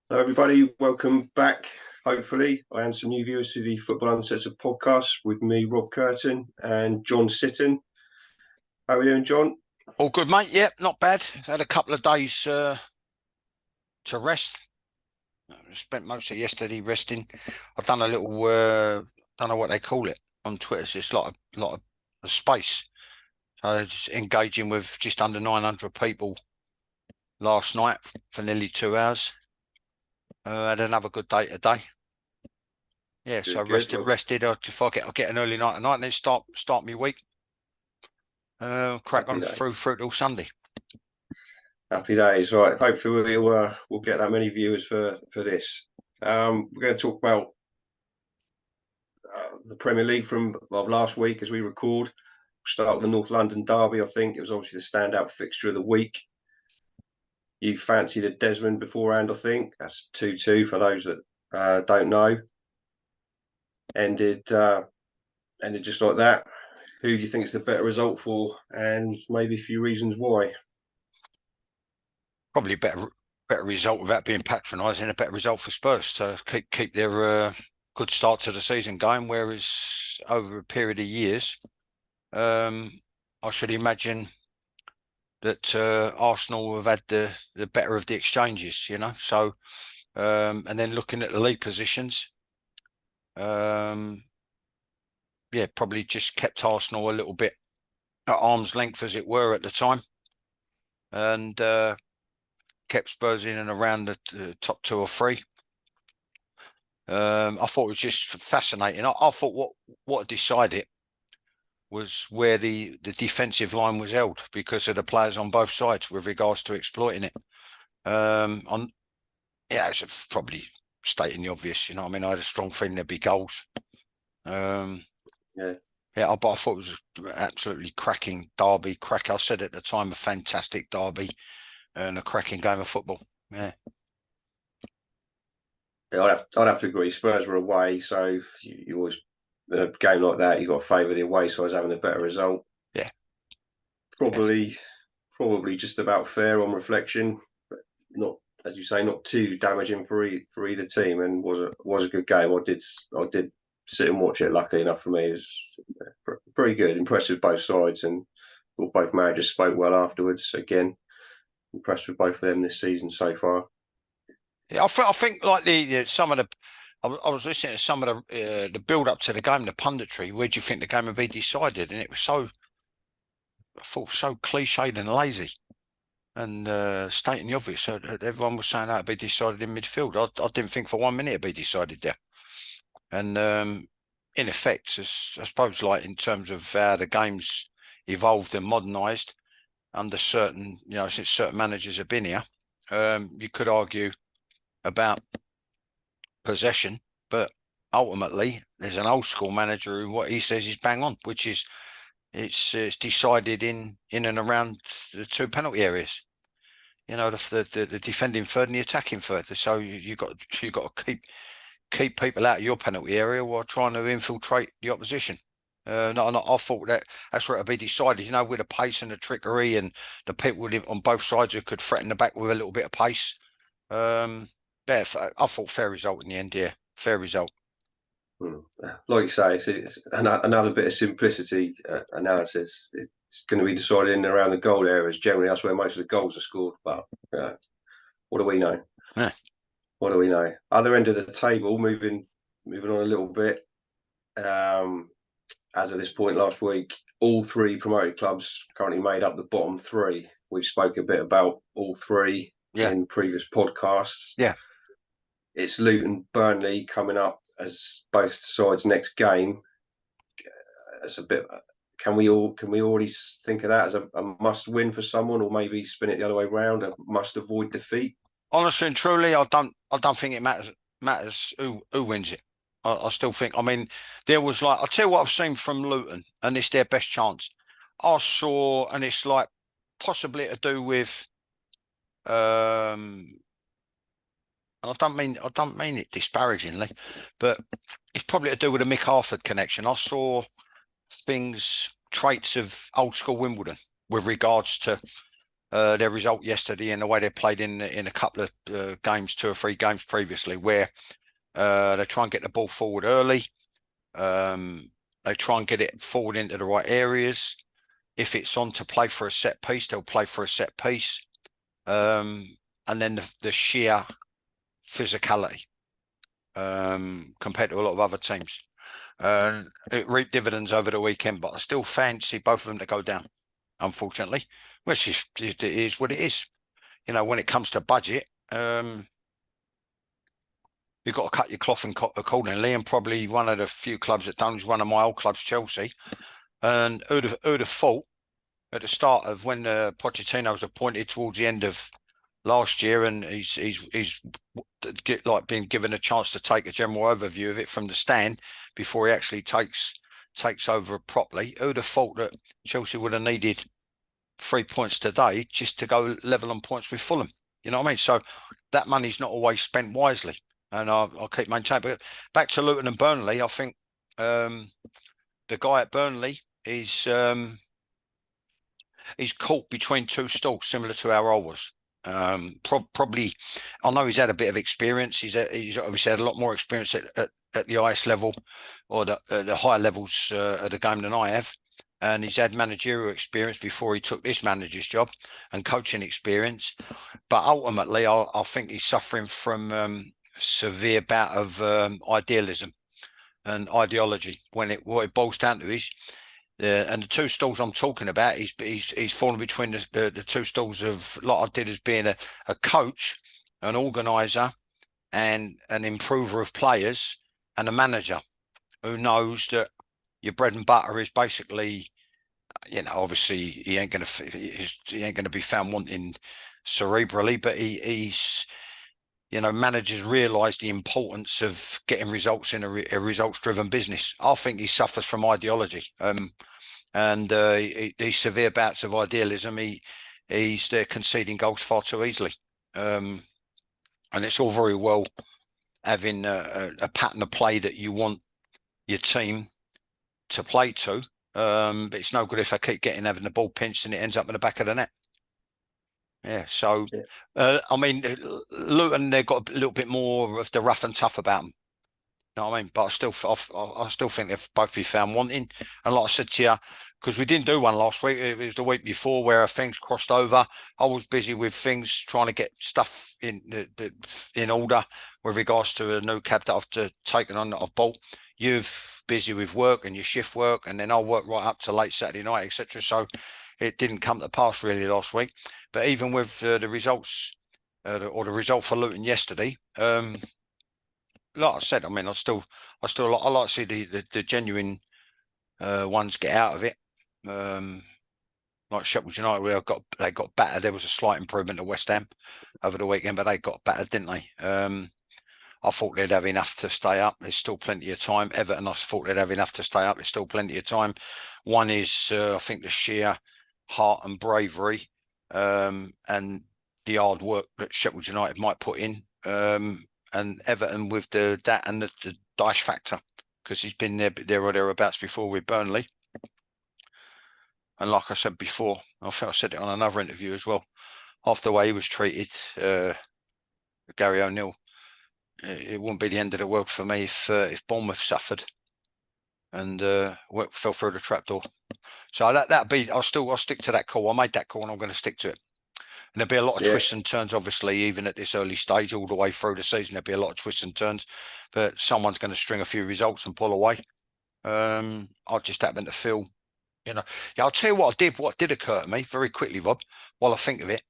Hello, everybody. Welcome back. Hopefully, I and some new viewers to the Football Uncensored podcast with me, Rob Kirton, and John Sitton. How are we doing, John? All good, mate. Yep, not bad. Had a couple of days to rest. Spent most of yesterday resting. I've done a little, don't know what they call it on Twitter. It's just like a lot of space. So just engaging with just under 900 people last night for nearly 2 hours. Had another good day today. Yeah, so Good. Well, rested. If I'll get an early night tonight and then start my week. Crack happy on through days. till Sunday. Happy days. Right. Hopefully, we'll get that many viewers for this. We're going to talk about the Premier League from last week as we record. Start with the North London derby. I think it was obviously the standout fixture of the week. You fancied a Desmond beforehand. I think that's 2-2 for those that don't know. Ended just like that. Who do you think is the better result for, and maybe a few reasons why? Probably better result without being patronising. A better result for Spurs to keep their good start to the season going. Whereas over a period of years, I should imagine that Arsenal have had the better of the exchanges. So and then looking at the league positions, yeah, probably just kept Arsenal a little bit at arm's length, as it were, at the time, and kept Spurs in and around the top two or three. I thought it was just fascinating. I thought what decided it was where the defensive line was held because of the players on both sides with regards to exploiting it. It's probably stating the obvious. I mean, I had a strong feeling there'd be goals. Yeah. But I thought it was absolutely cracking derby. I said at the time, a fantastic derby and a cracking game of football. Yeah. I'd have to agree. Spurs were away, so you always in a game like that you got to favour the away sides having a better result. Yeah. Probably, probably just about fair on reflection, but not, as you say, not too damaging for either team. And was a good game. I did sit and watch it. Luckily enough for me, it was pretty good. Impressive both sides, and thought both managers spoke well afterwards. Again, impressed with both of them this season so far. Yeah, I think like some of the. I was listening to some of the build up to the game, the punditry. Where do you think the game would be decided? And it was I thought so cliched and lazy, and stating the obvious. So everyone was saying that it'd be decided in midfield. I didn't think for 1 minute it'd be decided there. And in effect, I suppose, like in terms of how the game's evolved and modernised under certain, since certain managers have been here, you could argue about possession, but ultimately there's an old school manager who what he says is bang on, which is it's decided in and around the two penalty areas. The defending third and the attacking third. So you got to keep people out of your penalty area while trying to infiltrate the opposition. I thought that's where it'll be decided. With the pace and the trickery and the people on both sides who could threaten the back with a little bit of pace. I thought fair result in the end. Yeah, fair result. Like you say, it's another bit of simplicity analysis. It's going to be decided in and around the goal areas. Generally, that's where most of the goals are scored. But what do we know? Yeah. What do we know? Other end of the table, moving on a little bit. As of this point last week, all three promoted clubs currently made up the bottom three. We've spoke a bit about all three in previous podcasts. Yeah. It's Luton, Burnley coming up as both sides' next game. It's a bit. Can we already think of that as a must win for someone, or maybe spin it the other way around, a must avoid defeat? Honestly and truly, I don't think it matters who wins it. I still think. I mean, there was I'll tell you what I've seen from Luton, and it's their best chance. I saw, and it's like possibly to do with. I don't mean it disparagingly, but it's probably to do with the Mick Harford connection. I saw traits of old school Wimbledon with regards to their result yesterday and the way they played in a couple of games, 2 or 3 games previously, where they try and get the ball forward early. They try and get it forward into the right areas. If it's on to play for a set piece, they'll play for a set piece. And then the sheer physicality compared to a lot of other teams. It reaped dividends over the weekend, but I still fancy both of them to go down, unfortunately, which it is what it is. You know, when it comes to budget, you've got to cut your cloth accordingly, and probably one of the few clubs that don't is one of my old clubs, Chelsea. And who'd have thought at the start of when Pochettino was appointed towards the end of last year, and he's like been given a chance to take a general overview of it from the stand before he actually takes over properly. Who'd have thought that Chelsea would have needed 3 points today just to go level on points with Fulham? You know what I mean? So that money's not always spent wisely, and I'll keep maintaining. But back to Luton and Burnley, I think the guy at Burnley is he's caught between 2 stools, similar to how I was. Probably, I know he's had a bit of experience. He's obviously had a lot more experience at the highest level or the higher levels of the game than I have. And he's had managerial experience before he took this manager's job and coaching experience. But ultimately, I think he's suffering from a severe bout of idealism and ideology. What it boils down to is, and the 2 stools I'm talking about, he's fallen between the 2 stools of like I did as being a coach, an organizer, and an improver of players, and a manager who knows that your bread and butter is basically, you know, obviously he ain't going to be found wanting cerebrally, but he's, you know, managers realise the importance of getting results in a results-driven business. I think he suffers from ideology, and these severe bouts of idealism. He's conceding goals far too easily, and it's all very well having a pattern of play that you want your team to play to, but it's no good if I keep having the ball pinched and it ends up in the back of the net. Yeah, so I mean, Luton, they've got a little bit more of the rough and tough about them. You know what I mean? But I still think they've both be found wanting. And like I said to you, because we didn't do one last week, it was the week before where things crossed over. I was busy with things, trying to get stuff in order with regards to a new cab that I've taken on that I've bought. You're busy with work and your shift work, and then I'll work right up to late Saturday night, etc. So it didn't come to pass really last week. But even with the results, or the result for Luton yesterday, like I said, I mean, I like to see the genuine ones get out of it. Like Sheffield United, they got battered. There was a slight improvement at West Ham over the weekend, but they got battered, didn't they? I thought they'd have enough to stay up. There's still plenty of time. Everton, I thought they'd have enough to stay up. There's still plenty of time. One is, I think, the sheer heart and bravery and the hard work that Sheffield United might put in. And Everton with that and the dice factor, because he's been there or thereabouts before with Burnley. And like I said before, I think I said it on another interview as well, after the way he was treated, Gary O'Neill, it wouldn't be the end of the world for me if Bournemouth suffered and fell through the trapdoor. So I'll stick to that call. I made that call and I'm going to stick to it. And there'll be a lot of twists and turns, obviously, even at this early stage, all the way through the season. There'll be a lot of twists and turns, but someone's going to string a few results and pull away. I just happen to feel, you know, I'll tell you what did occur to me very quickly, Rob, while I think of it.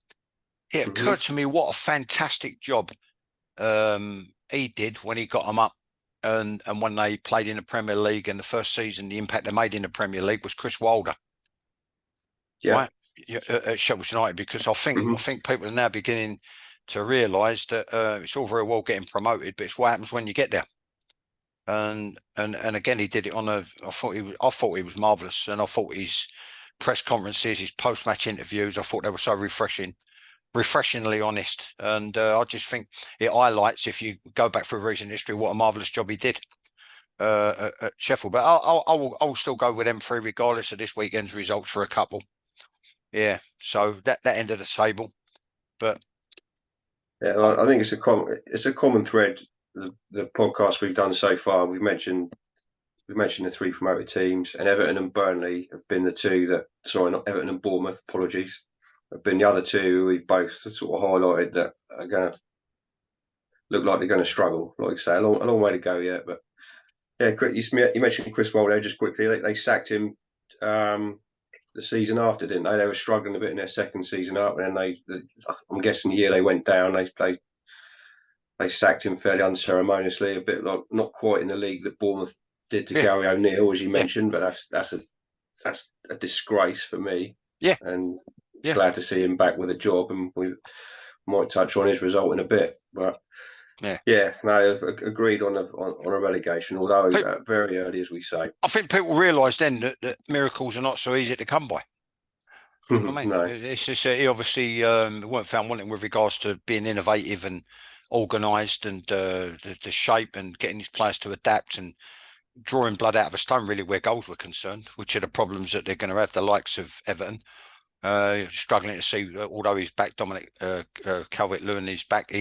It occurred to me what a fantastic job he did when he got them up and when they played in the Premier League, and the first season, the impact they made in the Premier League was Chris Wilder. Yeah. Right? At Sheffield United, because I think people are now beginning to realise that it's all very well getting promoted, but it's what happens when you get there. And again, he did it on I thought he was marvellous, and I thought his press conferences, his post-match interviews, I thought they were so refreshingly honest, and I just think it highlights, if you go back through recent history, what a marvellous job he did at Sheffield. But I will still go with them 3 regardless of this weekend's results for a couple. Yeah. So that end of the table, but Yeah, I think it's a common thread. The podcast we've done so far, we mentioned the three promoted teams, and Everton and Burnley have been the two that. Sorry, not Everton and Bournemouth. Apologies. Have been the other two we both sort of highlighted that are going to look like they're going to struggle. Like I say, a long way to go yet. But yeah, you mentioned Chris Wilder there just quickly. They sacked him the season after, didn't they? They were struggling a bit in their second season up, and then I'm guessing the year they went down, they sacked him fairly unceremoniously, a bit like not quite in the league that Bournemouth did to yeah, Gary O'Neill, as you yeah, mentioned. But that's a disgrace for me, yeah, and yeah, glad to see him back with a job. And we might touch on his result in a bit, but yeah. yeah, no, agreed on a relegation. Although Pe- very early, as we say. I think people realise then that miracles are not so easy to come by. You know what I mean? No, It's just he obviously weren't found wanting with regards to being innovative and organised and the shape and getting his players to adapt and drawing blood out of a stone really where goals were concerned, which are the problems that they're going to have. The likes of Everton struggling to see, although he's back, Dominic Calvert-Lewin is back.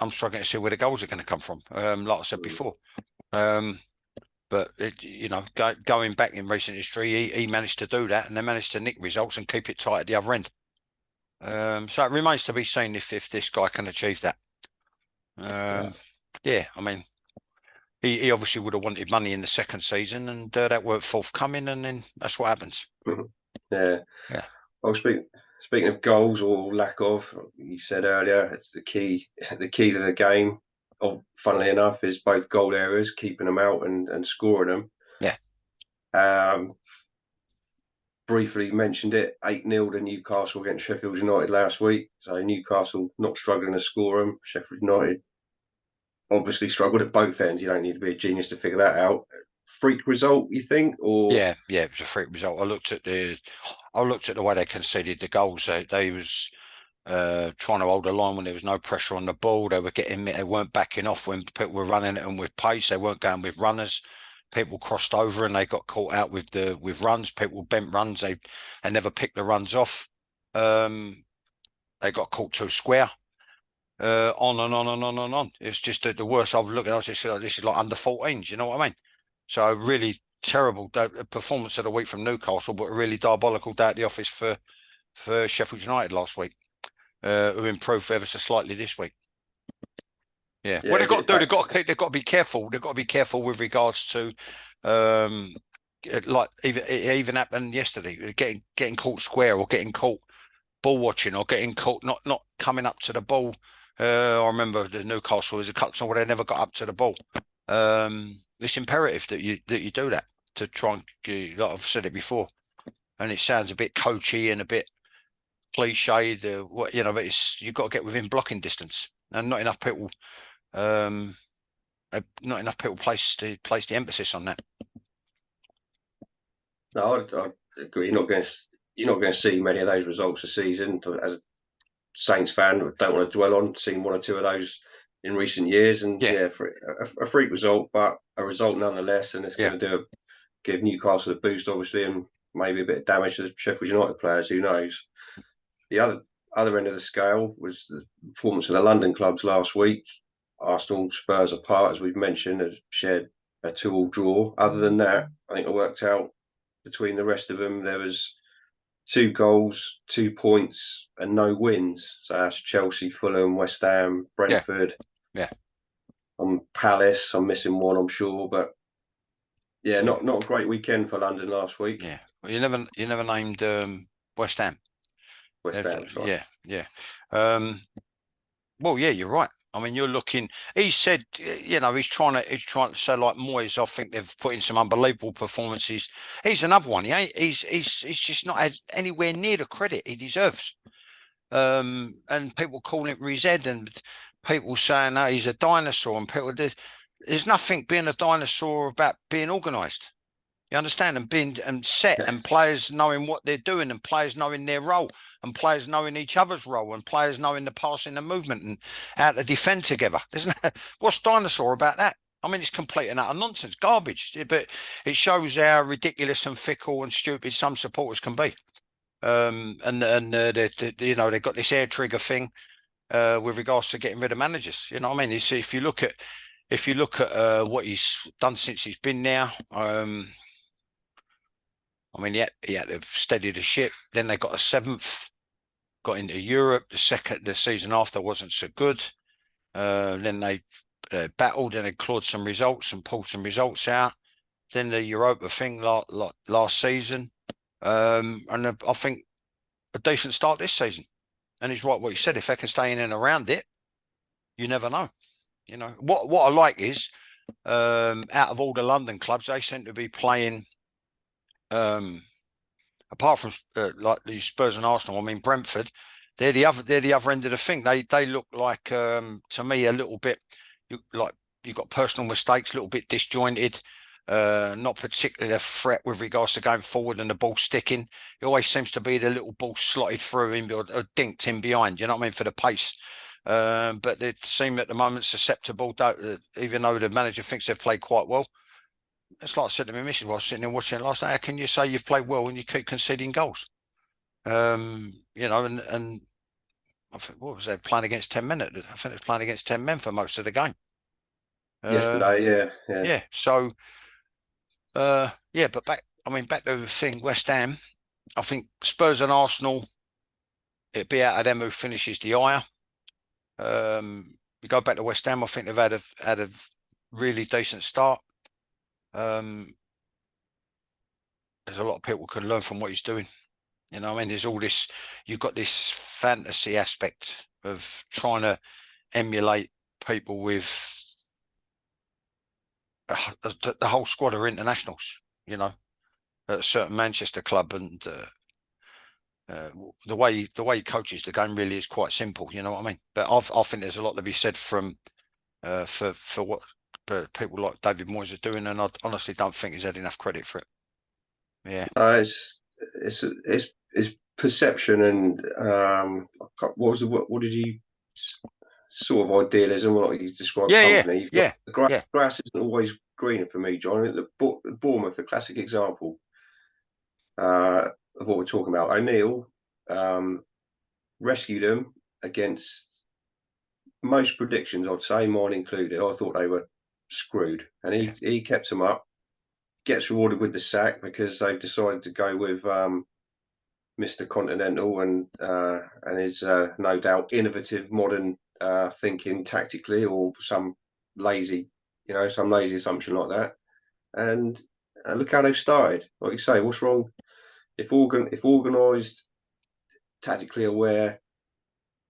I'm struggling to see where the goals are going to come from. Like I said before. But going back in recent history, he managed to do that, and they managed to nick results and keep it tight at the other end. So it remains to be seen if this guy can achieve that. Yeah, I mean, he obviously would have wanted money in the second season, and that weren't forthcoming, and then that's what happens. yeah. Yeah. Well, speaking of goals or lack of, you said earlier, it's the key. The key to the game, funnily enough, is both goal areas, keeping them out and scoring them. Yeah. Briefly mentioned it, 8-0 to Newcastle against Sheffield United last week. So Newcastle not struggling to score them. Sheffield United obviously struggled at both ends. You don't need to be a genius to figure that out. Freak result, you think, or Yeah, it was a freak result. I looked at the way they conceded the goals. They was trying to hold the line when there was no pressure on the ball. They weren't backing off when people were running at them with pace. They weren't going with runners. People crossed over and they got caught out with runs. People bent runs. They never picked the runs off. They got caught too square. On and on and on and on. It's just the worst I've looked at. I was just like, this is like under 14s. You know what I mean? So really terrible performance of the week from Newcastle, but a really diabolical day at the office for Sheffield United last week, who improved ever so slightly this week. Yeah. What they've got to do, they've got to be careful. They've got to be careful with regards to, like it even happened yesterday, getting caught square or getting caught ball watching or getting caught not coming up to the ball. I remember the Newcastle was a cut where they never got up to the ball. It's imperative that you do that to try and, like I've said it before, and it sounds a bit coachy and a bit cliched, but you've got to get within blocking distance, and not enough people place the emphasis on that. No, I agree. You're not going to see many of those results this season. As a Saints fan, I don't want to dwell on seeing one or two of those in recent years. And Yeah, a freak result, but a result nonetheless. And it's yeah, going to give Newcastle a boost, obviously, and maybe a bit of damage to the Sheffield United players. Who knows? The other end of the scale was the performance of the London clubs last week. Arsenal, Spurs apart, as we've mentioned, have shared a 2-2 draw. Other than that, I think it worked out between the rest of them. There was 2 goals, 2 points, and no wins. So that's Chelsea, Fulham, West Ham, yeah, Brentford. yeah. Palace. I'm missing one, I'm sure, but yeah, not a great weekend for London last week. Yeah. Well, you never named West Ham. West Ham, sorry. Yeah, yeah. Well, yeah, you're right. I mean, you're looking. He said, he's trying to say like Moyes. I think they've put in some unbelievable performances. He's another one. He's just not as anywhere near the credit he deserves. And people calling it Rized and people saying that he's a dinosaur, and people there's nothing being a dinosaur about being organised. You understand? And being and set and players knowing what they're doing and players knowing their role and players knowing each other's role and players knowing the passing and movement and how to defend together. What's dinosaur about that? I mean, it's complete and utter nonsense, garbage. But it shows how ridiculous and fickle and stupid some supporters can be. you know, they've got this hair trigger thing with regards to getting rid of managers. You know what I mean? You see, if you look at what he's done since he's been there, I mean, he had to steady the ship. Then they got a seventh, got into Europe. The season after wasn't so good. Then they battled and they clawed some results and pulled some results out. Then the Europa thing last season, and I think a decent start this season. And he's right what he said. If they can stay in and around it, you never know. You know what I like is out of all the London clubs, they seem to be playing. Apart from like the Spurs and Arsenal, I mean Brentford, they're the other end of the thing. They look like to me a little bit like you've got personal mistakes, a little bit disjointed. Not particularly a threat with regards to going forward and the ball sticking. It always seems to be the little ball slotted through him or dinked in behind. You know what I mean, for the pace. But they seem at the moment susceptible, even though the manager thinks they've played quite well. It's like I said to my missus while I was sitting there watching it last night. How can you say you've played well when you keep conceding goals? You know, and I think what was they playing against 10 men? I think they were playing against 10 men for most of the game. Yesterday, yeah. Yeah. So, yeah, but back to the thing, West Ham. I think Spurs and Arsenal, it'd be out of them who finishes the higher. We go back to West Ham. I think they've had a really decent start. There's a lot of people can learn from what he's doing. You know, I mean, there's all this. You've got this fantasy aspect of trying to emulate people with the whole squad are internationals. You know, at a certain Manchester club, and the way he coaches the game really is quite simple. You know what I mean? But I think there's a lot to be said from for what people like David Moyes are doing, and I honestly don't think he's had enough credit for it. Yeah, it's perception and what did you sort of idealism? What you describe company? The grass isn't always greener for me, John. The Bournemouth, the classic example of what we're talking about. O'Neill rescued them against most predictions, I'd say, mine included. I thought they were screwed, and he kept them up. Gets rewarded with the sack because they've decided to go with Mr. Continental and his no doubt innovative modern thinking tactically, or some lazy assumption like that. And look how they've started. Like you say, what's wrong if organised, tactically aware,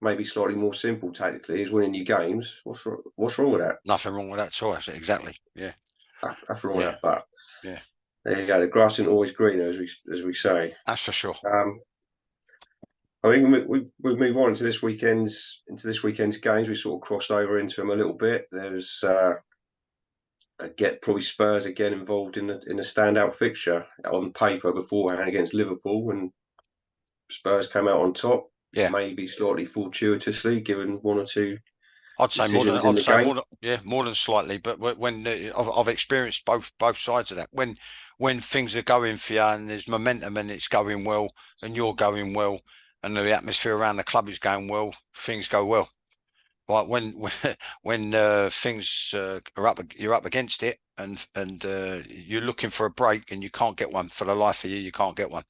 maybe slightly more simple tactically, is winning your games? What's wrong with that? Nothing wrong with that at all. Exactly. Yeah. Nothing wrong with that. But yeah, there you go. The grass isn't always greener, as we say. That's for sure. I think we move on into this weekend's games. We sort of crossed over into them a little bit. There's probably Spurs again involved in the standout fixture on paper beforehand against Liverpool, and Spurs came out on top. Yeah, maybe slightly fortuitously, given one or two. I'd say more than slightly. But when I've experienced both sides of that. When things are going for you and there's momentum and it's going well and you're going well and the atmosphere around the club is going well, things go well. Like when things are you're up against it and you're looking for a break and you can't get one for the life of you can't get one.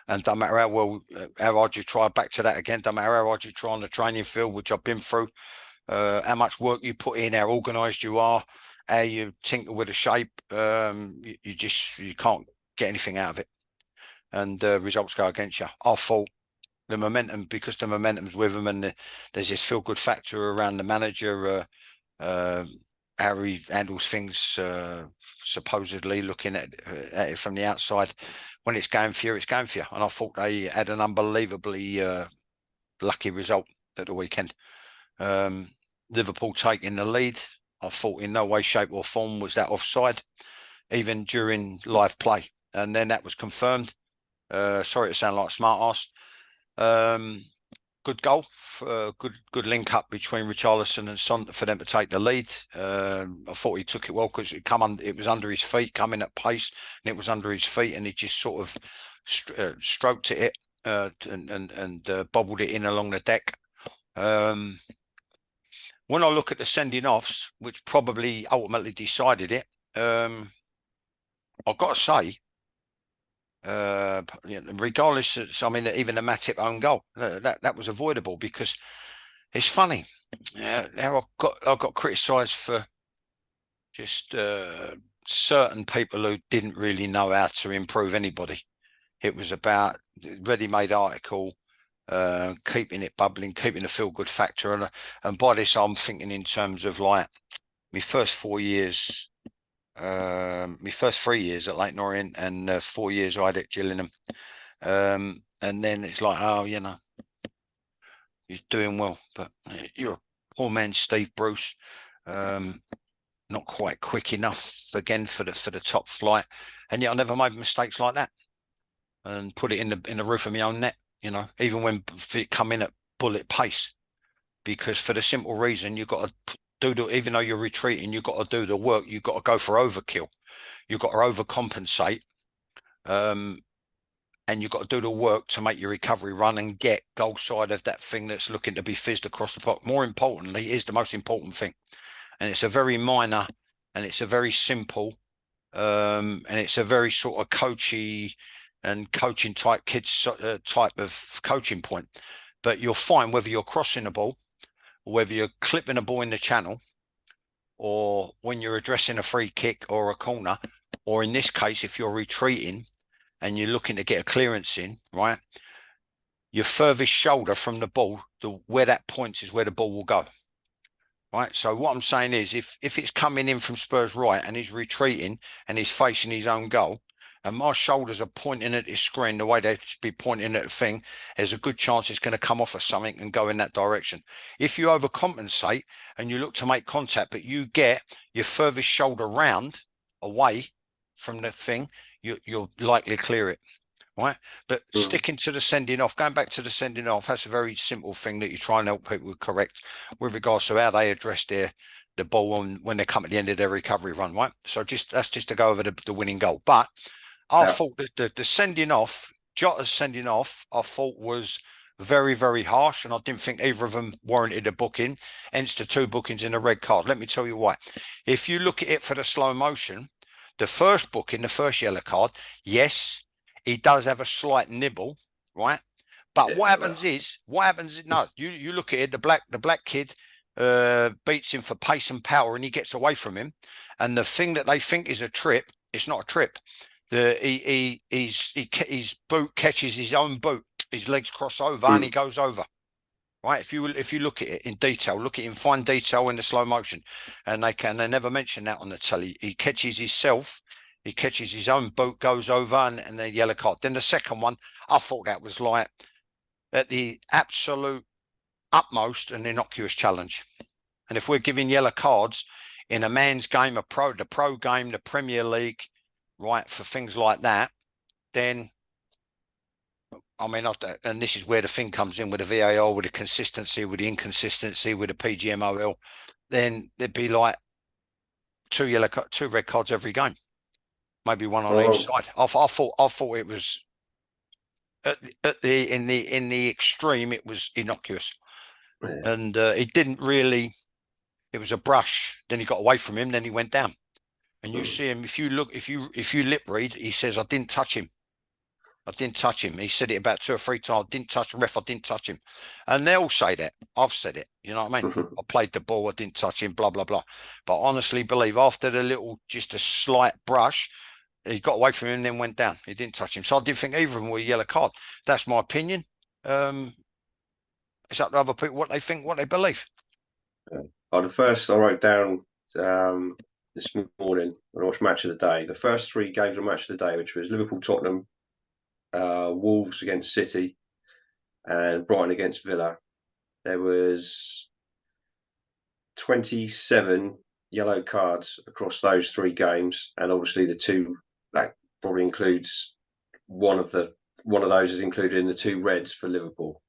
And don't matter how hard you try back to that again, don't matter how hard you try on the training field, which I've been through, how much work you put in, how organised you are, how you tinker with the shape, you can't get anything out of it. And results go against you. I thought the momentum's with them, and there's this feel-good factor around the manager, how he handles things, supposedly looking at it from the outside. When it's going for you, it's going for you. And I thought they had an unbelievably lucky result at the weekend. Liverpool taking the lead, I thought in no way, shape or form was that offside, even during live play. And then that was confirmed. Sorry to sound like a smart ass. Good goal, good link up between Richarlison and Son for them to take the lead. I thought he took it well because it was under his feet, coming at pace, and it was under his feet, and he just sort of stroked it. and bobbled it in along the deck. When I look at the sending offs, which probably ultimately decided it, I've got to say, regardless of, I mean, even the Matip own goal, that was avoidable, because it's funny. Now I got criticised for just certain people who didn't really know how to improve anybody. It was about ready-made article, keeping it bubbling, keeping the feel-good factor, and by this I'm thinking in terms of like my first 4 years, my first 3 years at Leyton Orient, and 4 years I had at Gillingham, and then it's like, oh, you know, you're doing well, but you're a poor man, Steve Bruce. Not quite quick enough again for the top flight, and yet I never made mistakes like that, and put it in the roof of my own net. You know, even when it come in at bullet pace, because for the simple reason you've got to do the, even though you're retreating, you've got to do the work. You've got to go for overkill. You've got to overcompensate, and you've got to do the work to make your recovery run and get goal side of that thing that's looking to be fizzed across the pot. More importantly, is the most important thing. And it's a very minor, and it's a very simple, and it's a very sort of coachy and coaching type kids type of coaching point. But you'll find whether you're crossing the ball, or whether you're clipping a ball in the channel, or when you're addressing a free kick or a corner, or in this case, if you're retreating and you're looking to get a clearance in, right, your furthest shoulder from the ball, where that points is where the ball will go. Right. So what I'm saying is, if it's coming in from Spurs right and he's retreating and he's facing his own goal, and my shoulders are pointing at his screen the way they should be pointing at the thing, there's a good chance it's going to come off of something and go in that direction. If you overcompensate and you look to make contact, but you get your furthest shoulder round away from the thing, you'll likely clear it. Right. But sticking to the sending off, going back to the sending off, that's a very simple thing that you try and help people correct with regards to how they address the ball when they come at the end of their recovery run. Right. So that's just to go over the winning goal. But I thought that the sending off, Jota's sending off, I thought was very, very harsh, and I didn't think either of them warranted a booking, hence the 2 bookings in a red card. Let me tell you why. If you look at it for the slow motion, the first booking, the first yellow card, yes, he does have a slight nibble, right? But what happens is, no, you look at it, the black kid beats him for pace and power, and he gets away from him. And the thing that they think is a trip, it's not a trip. His boot catches his own boot, his legs cross over, and he goes over. Right? If you look at it in detail, look at it in fine detail in the slow motion, and they never mention that on the telly. He catches himself. He catches his own boot, goes over, and the yellow card. Then the second one, I thought that was like at the absolute utmost an innocuous challenge. And if we're giving yellow cards in a man's game, the pro game, the Premier League, right, for things like that, then, I mean, and this is where the thing comes in with the VAR, with the consistency, with the inconsistency, with the PGMOL, then there'd be like 2 red cards every game. Maybe one on each side. I thought it was in the extreme. It was innocuous, and it didn't really. It was a brush. Then he got away from him. Then he went down, and you see him. If you lip read, he says, "I didn't touch him. I didn't touch him." He said it about 2 or 3 times. I didn't touch the ref. I didn't touch him, and they all say that. I've said it. You know what I mean? I played the ball. I didn't touch him. Blah blah blah. But I honestly believe after just a slight brush, he got away from him and then went down. He didn't touch him. So I didn't think either of them were a yellow card. That's my opinion. It's up to other people what they think, what they believe. The first I wrote down this morning when I watched Match of the Day, the first 3 games of Match of the Day, which was Liverpool, Tottenham, Wolves against City, and Brighton against Villa, there was 27 yellow cards across those 3 games, and obviously the 2 that probably includes one of those is included in the 2 reds for Liverpool.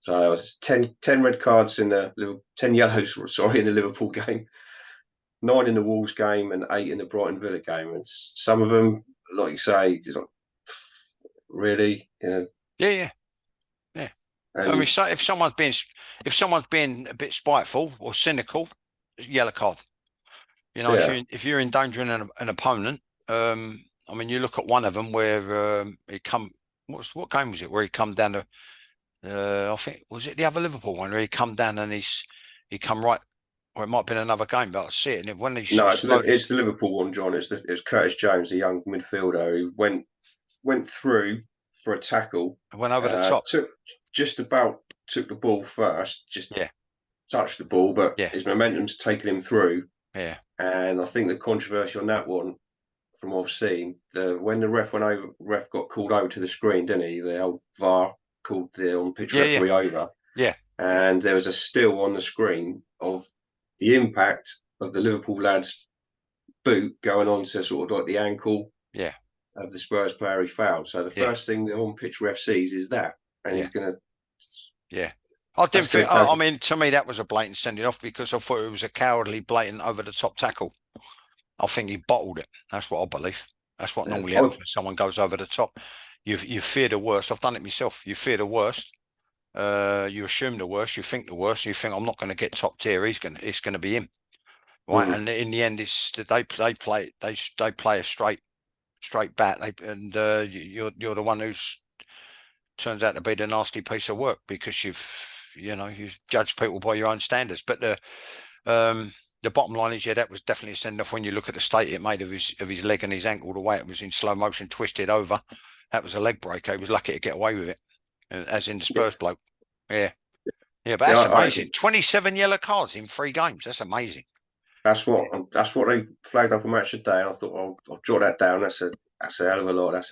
So there was 10 red cards in the 10 yellows, sorry, in the Liverpool game, 9 in the Wolves game, and 8 in the Brighton Villa game. And some of them, like you say, really, you know, Yeah, yeah, yeah. I mean, And so if someone's being a bit spiteful or cynical, yellow card. You know, yeah, if you're endangering an opponent, I mean, you look at one of them where he come. What game was it? Where he come down to? I think was it the other Liverpool one where he come down and he come right. Or it might have been another game, but I see it. And when he's no, exploded, it's the Liverpool one, John. It's Curtis Jones, the young midfielder who went through for a tackle, it went over the top. just about took the ball first, just Yeah, touched the ball, but yeah, his momentum's taken him through. yeah, And I think the controversy on that one, from what I've seen, when the ref got called over to the screen, didn't he? The old VAR called the on pitch yeah, yeah, referee over, yeah, and there was a still on the screen of the impact of the Liverpool lad's boot going on to sort of like the ankle yeah, of the Spurs player he fouled. So the yeah, first thing the on pitch ref sees is that, and yeah, he's gonna yeah. I didn't that's gonna think. go. I mean, to me, that was a blatant sending off because I thought it was a cowardly, blatant over the top tackle. I think he bottled it. That's what I believe. That's what Yeah, normally happens when someone goes over the top. You fear the worst. I've done it myself. You fear the worst. You assume the worst. You think the worst. You think I'm not going to get top tier. It's going to be him, right? mm, And in the end, it's they play a straight bat. You're the one who's turns out to be the nasty piece of work because you've judged people by your own standards. But the bottom line is, yeah, that was definitely a send off when you look at the state it made of his leg and his ankle, the way it was in slow motion, twisted over. That was a leg breaker. He was lucky to get away with it, as in the yeah, Spurs bloke. Yeah, yeah, but yeah. that's amazing. 27 yellow cards in 3 games. That's amazing. That's what they flagged up a match today. And I thought I'll jot that down. That's a hell of a lot.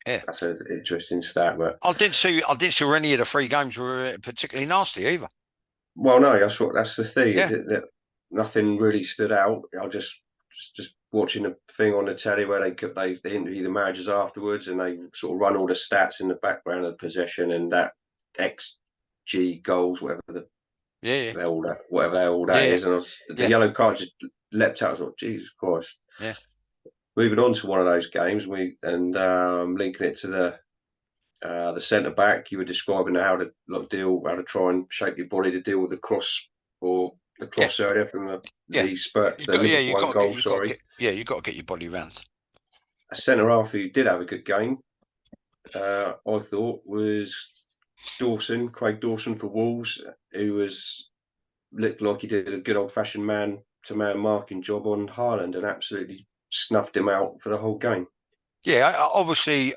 Yeah, That's an interesting stat. But I didn't see where any of the 3 games were particularly nasty either. well, no, that's the thing. Yeah, That nothing really stood out. I just watching a thing on the telly where they interview the managers afterwards and they sort of run all the stats in the background of the possession and that XG goals, yeah, whatever all that yeah, is. And the yeah, yellow card just leapt out. I was like, Jesus Christ. yeah, Moving on to one of those games, linking it to the centre back, you were describing how to how to try and shape your body to deal with the cross or the yeah, cross area from yeah. the You Liverpool own got to get, goal. Sorry, you got to get your body round. a centre half who did have a good game, I thought was Craig Dawson for Wolves, who looked like he did a good old fashioned man to man marking job on Haaland and absolutely snuffed him out for the whole game. Yeah, obviously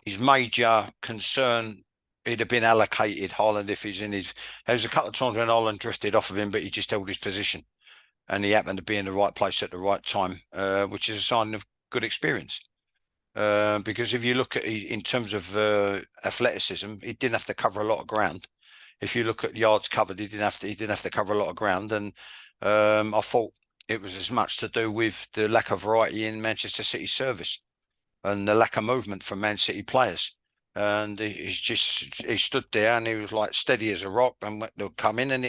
his major concern he'd have been allocated Holland if he's in his. There was a couple of times when Holland drifted off of him, but he just held his position, and he happened to be in the right place at the right time, which is a sign of good experience. Because if you look at in terms of athleticism, he didn't have to cover a lot of ground. If you look at yards covered, he didn't have to cover a lot of ground, and I thought it was as much to do with the lack of variety in Manchester City's service and the lack of movement from Man City players. And he stood there and he was like steady as a rock. And they'll come in, and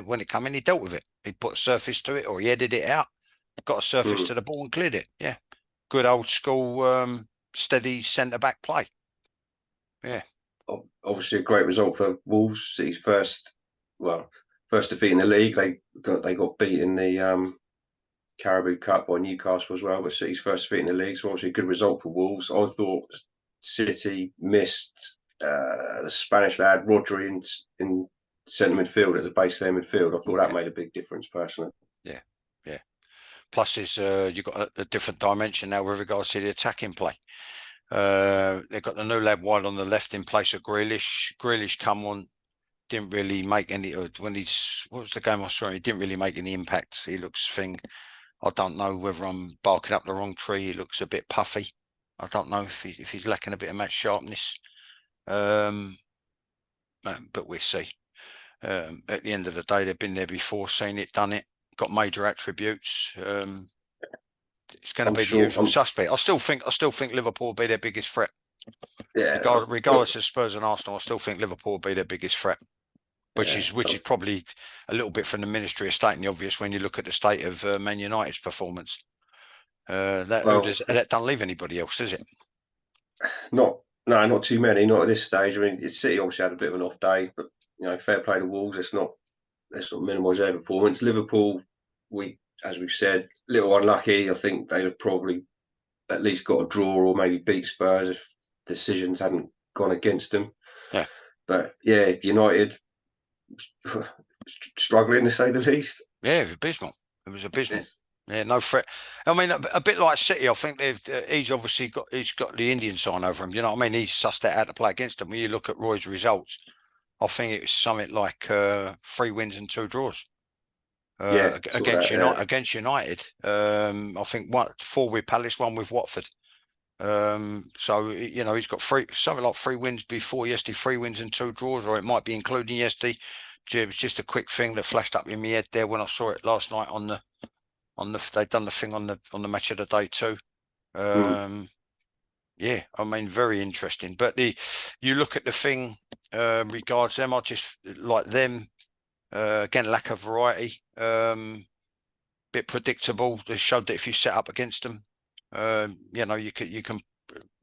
when it come in, he dealt with it. He put a surface to it, or he headed it out, got a surface Mm. to the ball and cleared it. Yeah, good old school, steady centre back play. Yeah, Obviously, a great result for Wolves. City's first defeat in the league. They got beat in the Carabao Cup by Newcastle as well, but City's first defeat in the league. So obviously, a good result for Wolves. I thought City missed the Spanish lad Rodri in centre midfield at the base of their midfield. I thought that yeah, made a big difference personally. yeah, yeah. Plus, is you've got a different dimension now with regards to the attacking play. They've got the new lad wide on the left in place of Grealish. Grealish come on, didn't really make any. When what was the game I saw? He didn't really make any impacts. He looks I don't know whether I'm barking up the wrong tree. He looks a bit puffy. I don't know if he's lacking a bit of match sharpness. But we'll see. At the end of the day, they've been there before, seen it, done it, got major attributes. It's going to I'm be the sure. usual suspect. I still think Liverpool will be their biggest threat. Yeah, Regardless of Spurs and Arsenal, I still think Liverpool will be their biggest threat. Which yeah. is probably a little bit from the Ministry of Stating the obvious when you look at the state of Man United's performance. Well, That don't leave anybody else, does it? not not too many, not at this stage. I mean, City obviously had a bit of an off day, but fair play to Wolves. Let's not minimise their performance. Liverpool, as we've said, a little unlucky. I think they would probably at least got a draw or maybe beat Spurs if decisions hadn't gone against them. Yeah, But yeah, United struggling to say the least. yeah, it was abysmal. It was abysmal. It's, Yeah, no threat. I mean, a bit like City. I think he's obviously got the Indian sign over him. You know what I mean? He's sussed that out to play against them. When you look at Roy's results, I think it was something like 3 wins and 2 draws yeah, against that, United. Against United, I think 4 with Palace, 1 with Watford. So he's got something like 3 wins before yesterday, 3 wins and 2 draws, or it might be including yesterday. It was just a quick thing that flashed up in my head there when I saw it last night they'd done the thing on the match of the day too. Yeah, I mean, very interesting. But you look at the thing regards them, I just like them again, lack of variety, bit predictable. They showed that if you set up against them, you can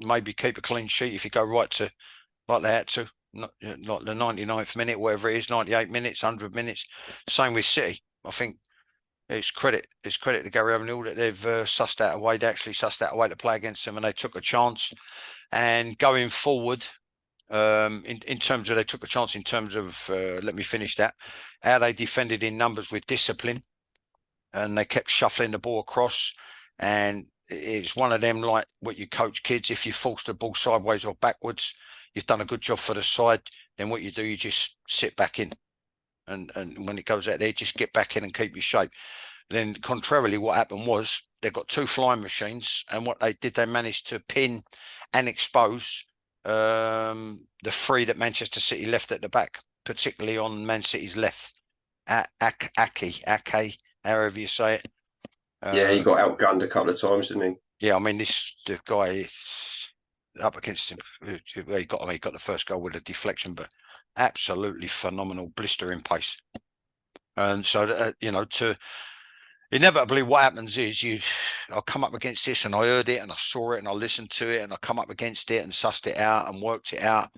maybe keep a clean sheet if you go right to like they had to, not like the 99th minute, whatever it is, 98 minutes, 100 minutes. Same with City. I think it's credit to Gary O'Neill that they've sussed out a way. They actually sussed out a way to play against them, and they took a chance. And going forward, in terms of they took a chance in terms of let me finish that, how they defended in numbers with discipline, and they kept shuffling the ball across. And it's one of them like what you coach kids. If you force the ball sideways or backwards, you've done a good job for the side. Then what you do, you just sit back in. And when it goes out there, just get back in and keep your shape. Then contrarily, what happened was they've got 2 flying machines, and what they did, they managed to pin and expose the 3 that Manchester City left at the back, particularly on Man City's left. Ake, however you say it. yeah, he got outgunned a couple of times, didn't he? Yeah, I mean, the guy up against him, he got the first goal with a deflection, but absolutely phenomenal, blistering pace. And so, to inevitably what happens is I'll come up against this, and I heard it and I saw it and I listened to it, and I come up against it and sussed it out and worked it out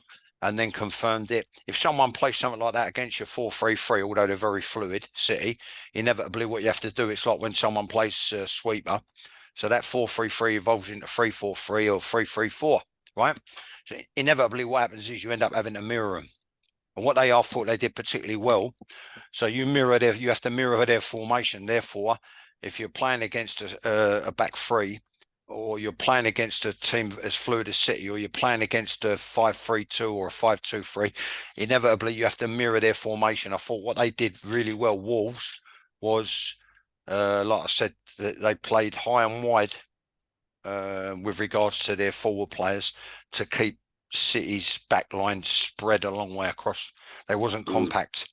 and then confirmed it. If someone plays something like that against your 4-3-3, although they're very fluid, City, inevitably what you have to do, it's like when someone plays sweeper. So that 4-3-3 evolves into 3-4-3 or 3-3-4, right? So inevitably what happens is you end up having to mirror them. And what I thought they did particularly well. So you have to mirror their formation. Therefore, if you're playing against a back 3, or you're playing against a team as fluid as City, or you're playing against a 5-3-2 or a 5-2-3, inevitably you have to mirror their formation. I thought what they did really well, Wolves, was like I said, they played high and wide with regards to their forward players to keep City's back line spread a long way across. They wasn't compact.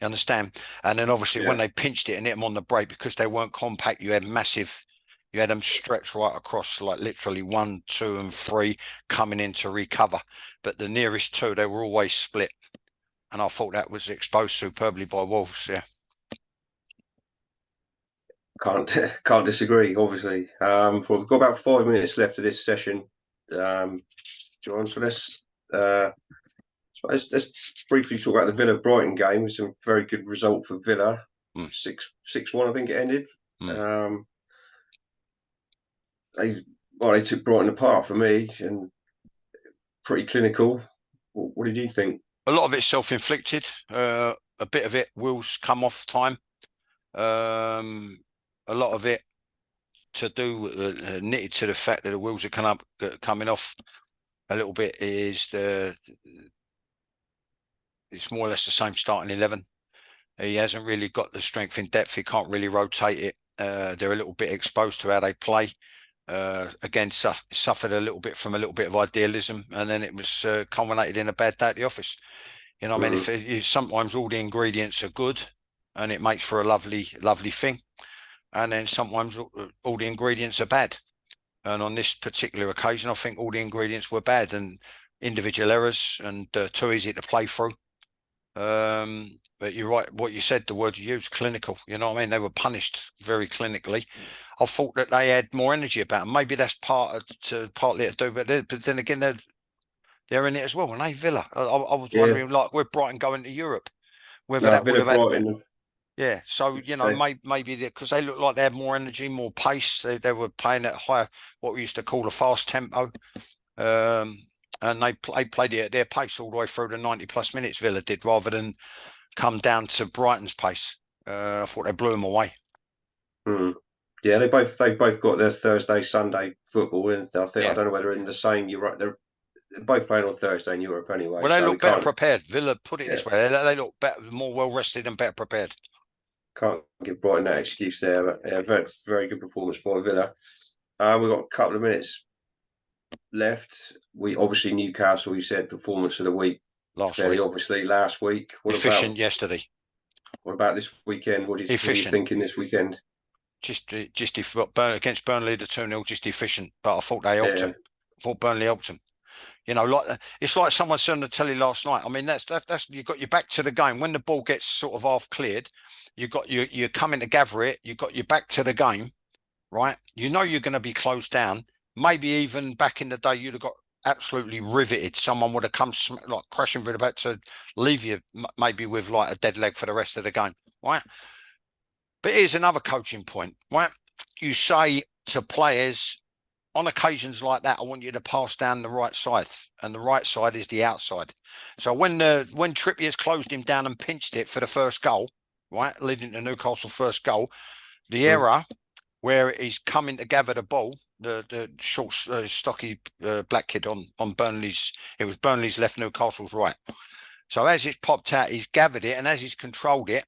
You understand? And then obviously when they pinched it and hit them on the break, because they weren't compact, you had them stretched right across, like literally 1, 2, and 3 coming in to recover. But the nearest 2, they were always split. And I thought that was exposed superbly by Wolves. Yeah. Can't disagree. Obviously, we've got about 5 minutes left of this session, John. So let's briefly talk about the Villa Brighton game. It's a very good result for Villa. 6-1, I think it ended. They took Brighton apart for me, and pretty clinical. What did you think? A lot of it self-inflicted. A bit of it Will's come off time. A lot of it to do knitted to the fact that the wheels are coming off a little bit is it's more or less the same starting 11. He hasn't really got the strength in depth. He can't really rotate it. They're a little bit exposed to how they play. Again, suffered a little bit from a little bit of idealism, and then it was culminated in a bad day at the office. You know what I mean? Sometimes all the ingredients are good, and it makes for a lovely, lovely thing. And then sometimes all the ingredients are bad. And on this particular occasion, I think all the ingredients were bad and individual errors and too easy to play through. But you're right. What you said, the word you used, clinical. You know what I mean? They were punished very clinically. I thought that they had more energy about them. Maybe that's partly to do, but then again, they're in it as well. And they Villa. I was Yeah. wondering, like, with Brighton going to Europe, whether No, that would Villa have had. Brighton. Yeah, so you know, They, maybe because they look like they had more energy, more pace. They were playing at higher, what we used to call a fast tempo, um, and they played it at their pace all the way through the 90+ minutes. Villa did, rather than come down to Brighton's pace. I thought they blew them away. yeah, they've both got their Thursday, Sunday football, and I Yeah, don't know whether in the same. You're right. They're both playing on Thursday in Europe anyway, well, they so we look better can't. prepared. Villa, put it Yeah, this way, they look better, more well rested and better prepared. can't give Brighton that excuse there. But yeah, very good performance by Villa. We've got a couple of minutes left. We obviously Newcastle. You said performance of the week, Last fairly week, obviously last week. efficient yesterday, What about this weekend? What are you efficient. thinking this weekend? Just against Burnley, the 2-0, just efficient. But I thought they helped Yeah, them. I thought Burnley helped them. You know, like it's like someone said on the telly last night. I mean, that's you got your back to the game. When the ball gets sort of half cleared, you're coming to gather it. You got your back to the game, right? You know you're going to be closed down. Maybe even back in the day, you'd have got absolutely riveted. Someone would have come like crashing through the back to leave you maybe with like a dead leg for the rest of the game, right? But here's another coaching point, right? You say to players, on occasions like that, I want you to pass down the right side, and the right side is the outside. So when Trippier's closed him down and pinched it for the first goal, right, leading to Newcastle's first goal, the error where he's coming to gather the ball, the short, stocky black kid on Burnley's, it was Burnley's left, Newcastle's right. So as it's popped out, he's gathered it, and as he's controlled it,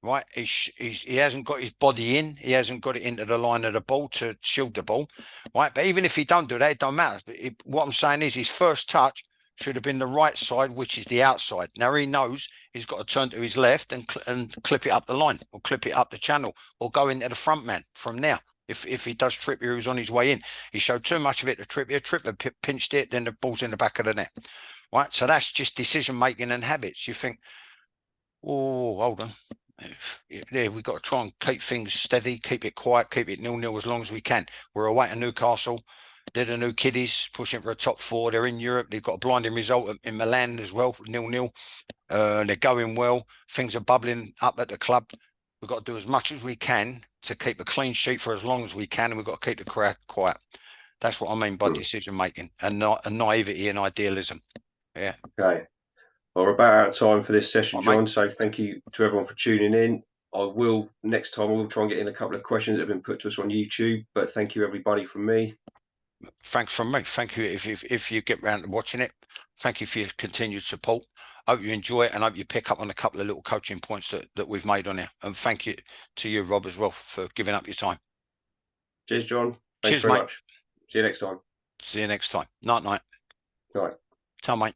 right, he hasn't got his body in, he hasn't got it into the line of the ball to shield the ball, right? But even if he don't do that, it don't matter. But what I'm saying is his first touch should have been the right side, which is the outside. Now he knows he's got to turn to his left and clip it up the line, or clip it up the channel, or go into the front man from there. If he does Trippier, who's on his way in, he showed too much of it to Trippier. Trippier pinched it, then the ball's in the back of the net, right? So that's just decision making and habits. You think, oh, hold on. Yeah, we've got to try and keep things steady, keep it quiet, keep it 0-0 as long as we can. We're away to Newcastle. They're the new kiddies pushing for a top 4. They're in Europe. They've got a blinding result in Milan as well, 0-0. They're going well. Things are bubbling up at the club. We've got to do as much as we can to keep a clean sheet for as long as we can, and we've got to keep the crowd quiet. That's what I mean by decision making and not naivety and idealism. Yeah. Okay. Well, we're about out of time for this session, Right, John. mate. So thank you to everyone for tuning in. Next time, we'll try and get in a couple of questions that have been put to us on YouTube. But thank you, everybody, from me. Thanks from me. Thank you. If you get round to watching it, thank you for your continued support. Hope you enjoy it, and hope you pick up on a couple of little coaching points that we've made on here. And thank you to you, Rob, as well, for giving up your time. Cheers, John. Thanks Cheers, very mate. much. See you next time. See you next time. Night. All right. Tell mate.